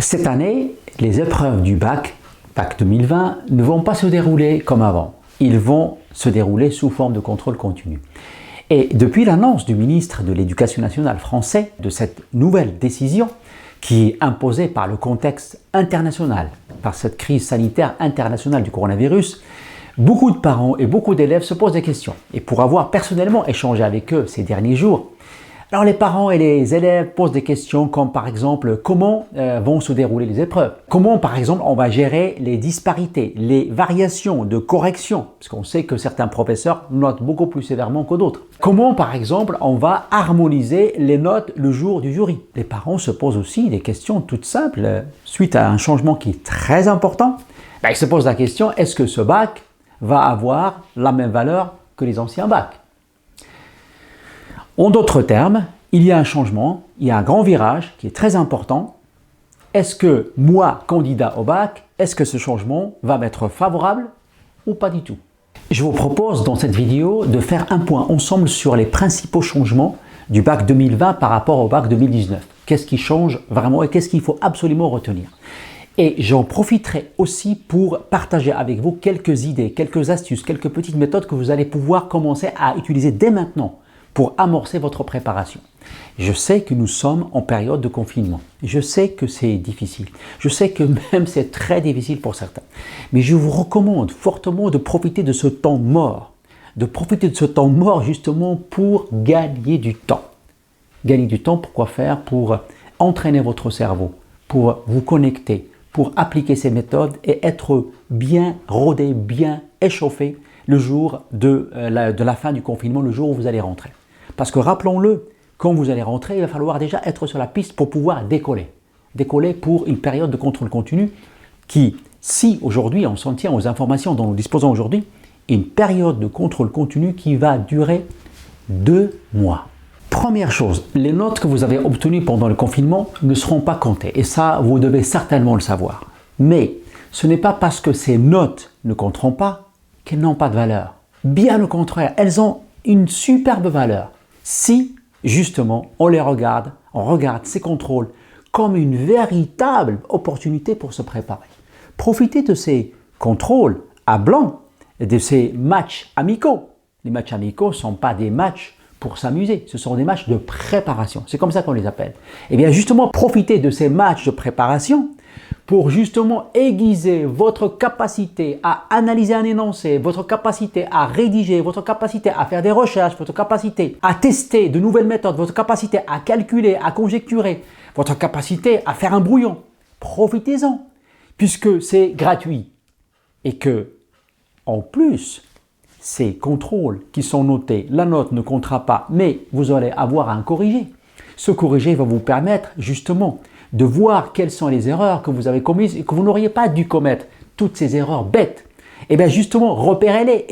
Cette année, les épreuves du bac 2020, ne vont pas se dérouler comme avant. Ils vont se dérouler sous forme de contrôle continu. Et depuis l'annonce du ministre de l'Éducation nationale français de cette nouvelle décision, qui est imposée par le contexte international, par cette crise sanitaire internationale du coronavirus, beaucoup de parents et beaucoup d'élèves se posent des questions. Et pour avoir personnellement échangé avec eux ces derniers jours, alors les parents et les élèves posent des questions comme par exemple comment vont se dérouler les épreuves. Comment par exemple on va gérer les disparités, les variations de correction, parce qu'on sait que certains professeurs notent beaucoup plus sévèrement que d'autres. Comment par exemple on va harmoniser les notes le jour du jury. Les parents se posent aussi des questions toutes simples suite à un changement qui est très important. Ils se posent la question, est-ce que ce bac va avoir la même valeur que les anciens bacs? En d'autres termes, il y a un changement, il y a un grand virage qui est très important. Est-ce que moi, candidat au bac, est-ce que ce changement va m'être favorable ou pas du tout? Je vous propose dans cette vidéo de faire un point ensemble sur les principaux changements du bac 2020 par rapport au bac 2019. Qu'est-ce qui change vraiment et qu'est-ce qu'il faut absolument retenir? Et j'en profiterai aussi pour partager avec vous quelques idées, quelques astuces, quelques petites méthodes que vous allez pouvoir commencer à utiliser dès maintenant pour amorcer votre préparation. Je sais que nous sommes en période de confinement. Je sais que c'est difficile. Je sais que même c'est très difficile pour certains. Mais je vous recommande fortement de profiter de ce temps mort. De profiter de ce temps mort justement pour gagner du temps. Gagner du temps, pourquoi faire? Pour entraîner votre cerveau, pour vous connecter, pour appliquer ces méthodes et être bien rodé, bien échauffé le jour de la fin du confinement, le jour où vous allez rentrer. Parce que rappelons-le, quand vous allez rentrer, il va falloir déjà être sur la piste pour pouvoir décoller. Décoller pour une période de contrôle continu qui, si aujourd'hui on s'en tient aux informations dont nous disposons aujourd'hui, est une période de contrôle continu qui va durer 2 mois. Première chose, les notes que vous avez obtenues pendant le confinement ne seront pas comptées. Et ça, vous devez certainement le savoir. Mais ce n'est pas parce que ces notes ne compteront pas qu'elles n'ont pas de valeur. Bien au contraire, elles ont une superbe valeur. Si, justement, on regarde ces contrôles comme une véritable opportunité pour se préparer. Profitez de ces contrôles à blanc et de ces matchs amicaux. Les matchs amicaux ne sont pas des matchs pour s'amuser, ce sont des matchs de préparation. C'est comme ça qu'on les appelle. Et bien justement, profitez de ces matchs de préparation pour justement aiguiser votre capacité à analyser un énoncé, votre capacité à rédiger, votre capacité à faire des recherches, votre capacité à tester de nouvelles méthodes, votre capacité à calculer, à conjecturer, votre capacité à faire un brouillon. Profitez-en, puisque c'est gratuit et que, en plus, ces contrôles qui sont notés, la note ne comptera pas, mais vous allez avoir un corrigé. Ce corrigé va vous permettre justement de voir quelles sont les erreurs que vous avez commises et que vous n'auriez pas dû commettre, toutes ces erreurs bêtes. Et bien justement, repérez-les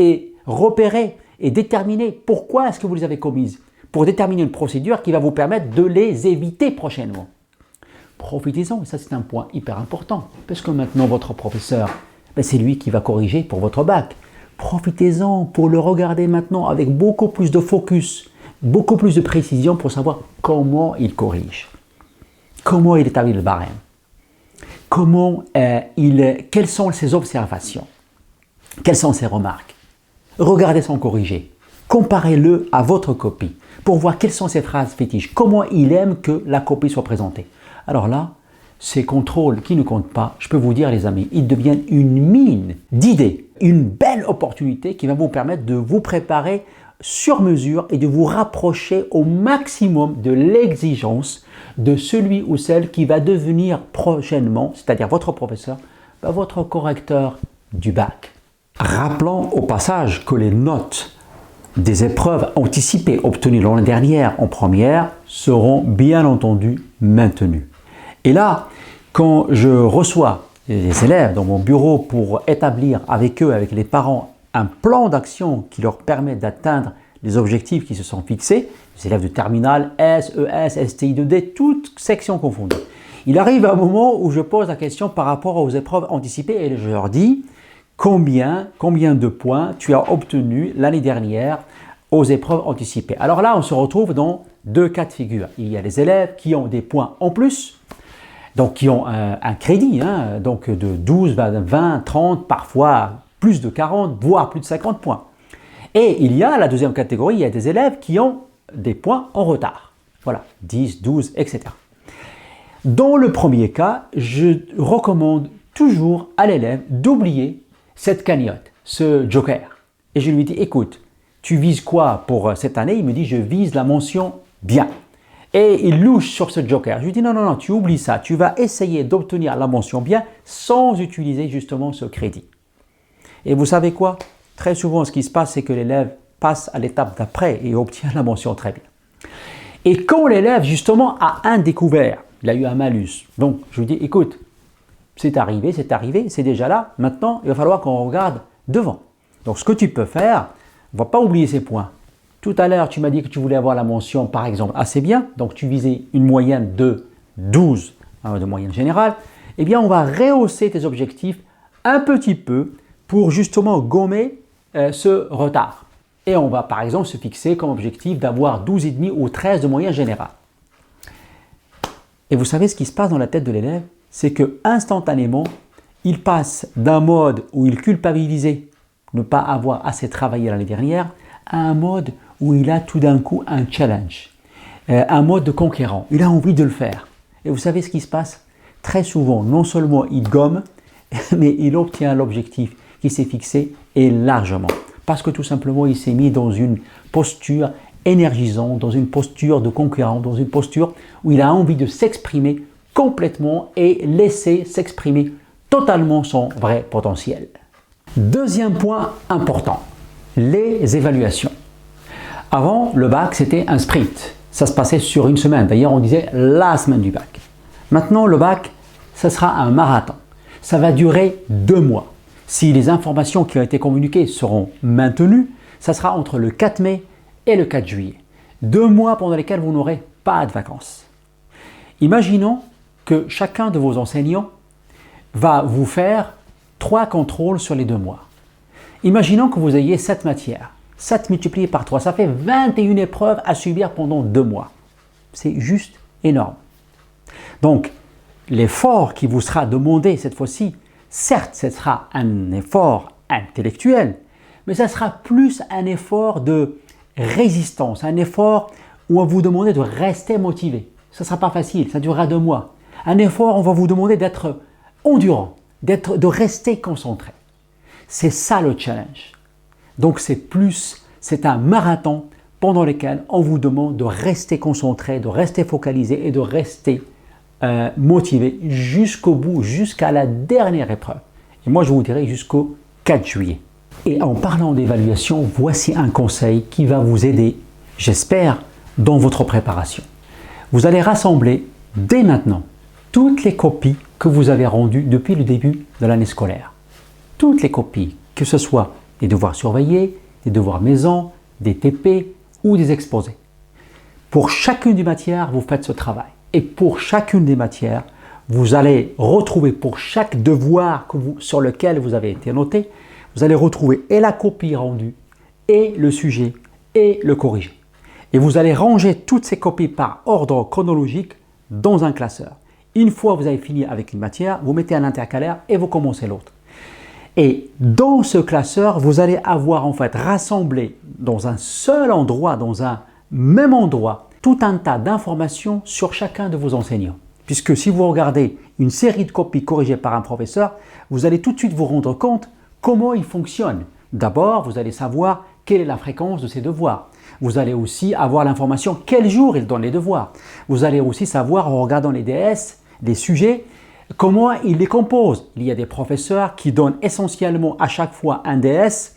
et déterminez pourquoi est-ce que vous les avez commises, pour déterminer une procédure qui va vous permettre de les éviter prochainement. Profitez-en, ça c'est un point hyper important, parce que maintenant votre professeur, c'est lui qui va corriger pour votre bac. Profitez-en pour le regarder maintenant avec beaucoup plus de focus, beaucoup plus de précision pour savoir comment il corrige. Comment il établit le barème? Quelles sont ses observations? Quelles sont ses remarques? Regardez son corrigé. Comparez-le à votre copie pour voir quelles sont ses phrases fétiches. Comment il aime que la copie soit présentée. Alors là, ces contrôles qui ne comptent pas, je peux vous dire les amis, ils deviennent une mine d'idées. Une belle opportunité qui va vous permettre de vous préparer sur mesure et de vous rapprocher au maximum de l'exigence de celui ou celle qui va devenir prochainement, c'est-à-dire votre professeur, votre correcteur du bac. Rappelons au passage que les notes des épreuves anticipées obtenues l'année dernière en première seront bien entendu maintenues. Et là, quand je reçois les élèves dans mon bureau pour établir avec eux, avec les parents, un plan d'action qui leur permet d'atteindre les objectifs qui se sont fixés, les élèves de terminale, S, ES, STI 2D, toutes sections confondues. Il arrive un moment où je pose la question par rapport aux épreuves anticipées et je leur dis combien de points tu as obtenu l'année dernière aux épreuves anticipées. Alors là, on se retrouve dans 2 cas de figure. Il y a les élèves qui ont des points en plus, donc qui ont un crédit, hein, donc de 12, 20, 30, parfois plus de 40, voire plus de 50 points. Et il y a la deuxième catégorie, il y a des élèves qui ont des points en retard. Voilà, 10, 12, etc. Dans le premier cas, je recommande toujours à l'élève d'oublier cette cagnotte, ce joker. Et je lui dis, écoute, tu vises quoi pour cette année? Il me dit, je vise la mention bien. Et il louche sur ce joker. Je lui dis, non, non, non, tu oublies ça. Tu vas essayer d'obtenir la mention bien sans utiliser justement ce crédit. Et vous savez quoi? Très souvent, ce qui se passe, c'est que l'élève passe à l'étape d'après et obtient la mention très bien. Et quand l'élève, justement, a un découvert, il a eu un malus. Donc, je lui dis, écoute, c'est arrivé, c'est déjà là. Maintenant, il va falloir qu'on regarde devant. Donc, ce que tu peux faire, ne va pas oublier ces points. Tout à l'heure, tu m'as dit que tu voulais avoir la mention, par exemple, assez bien. Donc, tu visais une moyenne de 12, de moyenne générale. Eh bien, on va rehausser tes objectifs un petit peu pour justement gommer ce retard. Et on va, par exemple, se fixer comme objectif d'avoir 12,5 ou 13 de moyenne générale. Et vous savez ce qui se passe dans la tête de l'élève? C'est que instantanément, il passe d'un mode où il culpabilisait ne pas avoir assez travaillé l'année dernière à un mode où il a tout d'un coup un challenge, un mode de conquérant. Il a envie de le faire. Et vous savez ce qui se passe? Très souvent, non seulement il gomme, mais il obtient l'objectif qui s'est fixé et largement. Parce que tout simplement, il s'est mis dans une posture énergisante, dans une posture de conquérant, dans une posture où il a envie de s'exprimer complètement et laisser s'exprimer totalement son vrai potentiel. Deuxième point important, les évaluations. Avant, le bac, c'était un sprint. Ça se passait sur une semaine. D'ailleurs, on disait la semaine du bac. Maintenant, le bac, ça sera un marathon. Ça va durer 2 mois. Si les informations qui ont été communiquées seront maintenues, ça sera entre le 4 mai et le 4 juillet. 2 mois pendant lesquels vous n'aurez pas de vacances. Imaginons que chacun de vos enseignants va vous faire 3 contrôles sur les 2 mois. Imaginons que vous ayez 7 matières. 7 multiplié par 3, ça fait 21 épreuves à subir pendant 2 mois. C'est juste énorme. Donc, l'effort qui vous sera demandé cette fois-ci, certes, ce sera un effort intellectuel, mais ça sera plus un effort de résistance, un effort où on va vous demander de rester motivé. Ça ne sera pas facile, ça durera 2 mois. Un effort, on va vous demander d'être endurant, de rester concentré. C'est ça le challenge. Donc c'est un marathon pendant lequel on vous demande de rester concentré, de rester focalisé et de rester motivé jusqu'au bout, jusqu'à la dernière épreuve. Et moi, je vous dirais jusqu'au 4 juillet. Et en parlant d'évaluation, voici un conseil qui va vous aider, j'espère, dans votre préparation. Vous allez rassembler dès maintenant toutes les copies que vous avez rendues depuis le début de l'année scolaire. Toutes les copies, que ce soit des devoirs surveillés, des devoirs maison, des TP ou des exposés. Pour chacune des matières, vous faites ce travail. Et pour chacune des matières, vous allez retrouver pour chaque devoir sur lequel vous avez été noté, vous allez retrouver et la copie rendue, et le sujet, et le corrigé. Et vous allez ranger toutes ces copies par ordre chronologique dans un classeur. Une fois que vous avez fini avec une matière, vous mettez un intercalaire et vous commencez l'autre. Et dans ce classeur, vous allez avoir en fait rassemblé dans un seul endroit, dans un même endroit, tout un tas d'informations sur chacun de vos enseignants. Puisque si vous regardez une série de copies corrigées par un professeur, vous allez tout de suite vous rendre compte comment il fonctionne. D'abord, vous allez savoir quelle est la fréquence de ses devoirs. Vous allez aussi avoir l'information quel jour il donne les devoirs. Vous allez aussi savoir en regardant les DS, les sujets, comment il les compose. Il y a des professeurs qui donnent essentiellement à chaque fois un DS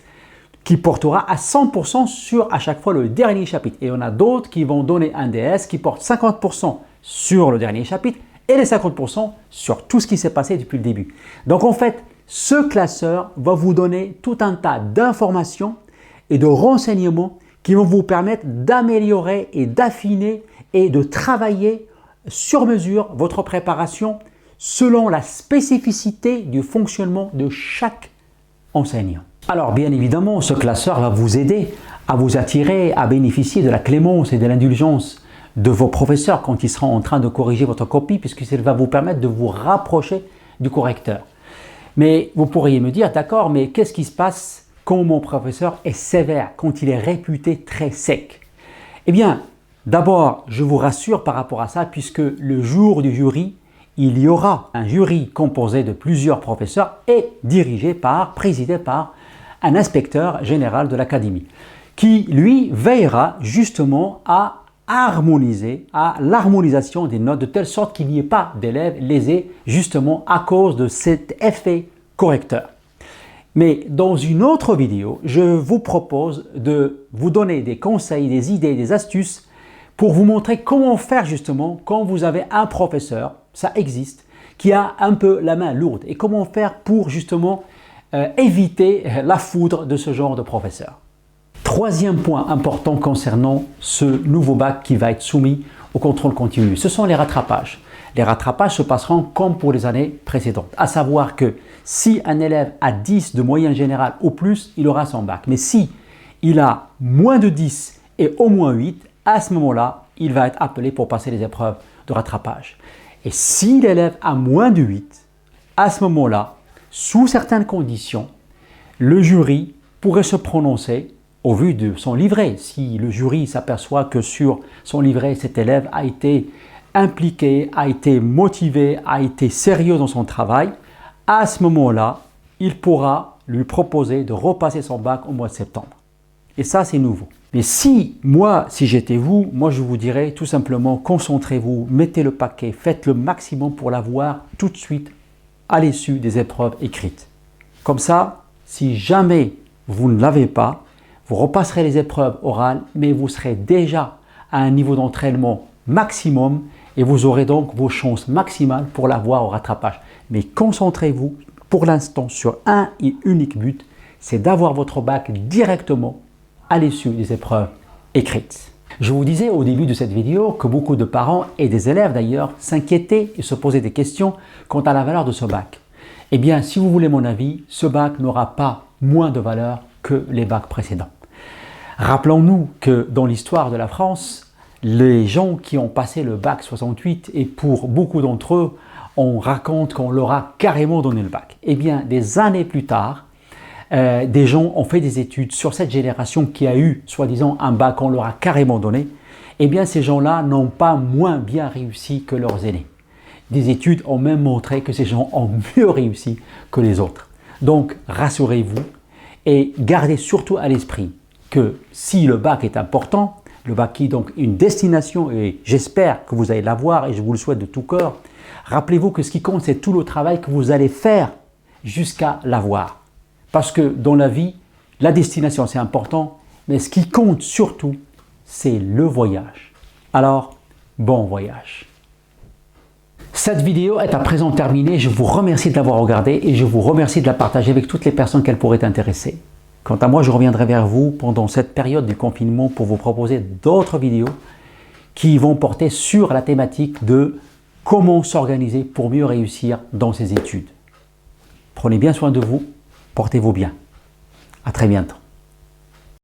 qui portera à 100% sur à chaque fois le dernier chapitre. Et on a d'autres qui vont donner un DS qui porte 50% sur le dernier chapitre et les 50% sur tout ce qui s'est passé depuis le début. Donc en fait, ce classeur va vous donner tout un tas d'informations et de renseignements qui vont vous permettre d'améliorer et d'affiner et de travailler sur mesure votre préparation selon la spécificité du fonctionnement de chaque enseignant. Alors bien évidemment, ce classeur va vous aider à vous attirer, à bénéficier de la clémence et de l'indulgence de vos professeurs quand ils seront en train de corriger votre copie, puisque ça va vous permettre de vous rapprocher du correcteur. Mais vous pourriez me dire, d'accord, mais qu'est-ce qui se passe quand mon professeur est sévère, quand il est réputé très sec? Eh bien, d'abord, je vous rassure par rapport à ça, puisque le jour du jury, il y aura un jury composé de plusieurs professeurs et présidé par un inspecteur général de l'académie, qui, lui, veillera justement à l'harmonisation des notes de telle sorte qu'il n'y ait pas d'élèves lésés justement à cause de cet effet correcteur. Mais dans une autre vidéo, je vous propose de vous donner des conseils, des idées, des astuces pour vous montrer comment faire justement quand vous avez un professeur, ça existe, qui a un peu la main lourde et comment faire pour justement éviter la foudre de ce genre de professeur. Troisième point important concernant ce nouveau bac qui va être soumis au contrôle continu, ce sont les rattrapages. Les rattrapages se passeront comme pour les années précédentes, à savoir que si un élève a 10 de moyenne générale ou plus, il aura son bac. Mais si il a moins de 10 et au moins 8, à ce moment-là, il va être appelé pour passer les épreuves de rattrapage. Et si l'élève a moins de 8, à ce moment-là, sous certaines conditions, le jury pourrait se prononcer au vu de son livret. Si le jury s'aperçoit que sur son livret, cet élève a été impliqué, a été motivé, a été sérieux dans son travail, à ce moment-là, il pourra lui proposer de repasser son bac au mois de septembre. Et ça, c'est nouveau. Mais si j'étais vous, moi je vous dirais tout simplement, concentrez-vous, mettez le paquet, faites le maximum pour l'avoir tout de suite à l'issue des épreuves écrites. Comme ça, si jamais vous ne l'avez pas, vous repasserez les épreuves orales, mais vous serez déjà à un niveau d'entraînement maximum et vous aurez donc vos chances maximales pour l'avoir au rattrapage. Mais concentrez-vous pour l'instant sur un et unique but, c'est d'avoir votre bac directement à l'issue des épreuves écrites. Je vous disais au début de cette vidéo que beaucoup de parents et des élèves d'ailleurs s'inquiétaient et se posaient des questions quant à la valeur de ce bac. Eh bien, si vous voulez mon avis, ce bac n'aura pas moins de valeur que les bacs précédents. Rappelons-nous que dans l'histoire de la France, les gens qui ont passé le bac 68, et pour beaucoup d'entre eux, on raconte qu'on leur a carrément donné le bac. Eh bien, des années plus tard, des gens ont fait des études sur cette génération qui a eu, soi-disant, un bac qu'on leur a carrément donné. Eh bien, ces gens-là n'ont pas moins bien réussi que leurs aînés. Des études ont même montré que ces gens ont mieux réussi que les autres. Donc, rassurez-vous et gardez surtout à l'esprit que si le bac est important, le bac qui est donc une destination, et j'espère que vous allez l'avoir et je vous le souhaite de tout cœur, rappelez-vous que ce qui compte, c'est tout le travail que vous allez faire jusqu'à l'avoir. Parce que dans la vie, la destination c'est important, mais ce qui compte surtout, c'est le voyage. Alors, bon voyage. Cette vidéo est à présent terminée. Je vous remercie de l'avoir regardée et je vous remercie de la partager avec toutes les personnes qu'elle pourrait intéresser. Quant à moi, je reviendrai vers vous pendant cette période du confinement pour vous proposer d'autres vidéos qui vont porter sur la thématique de comment s'organiser pour mieux réussir dans ses études. Prenez bien soin de vous. Portez-vous bien. À très bientôt.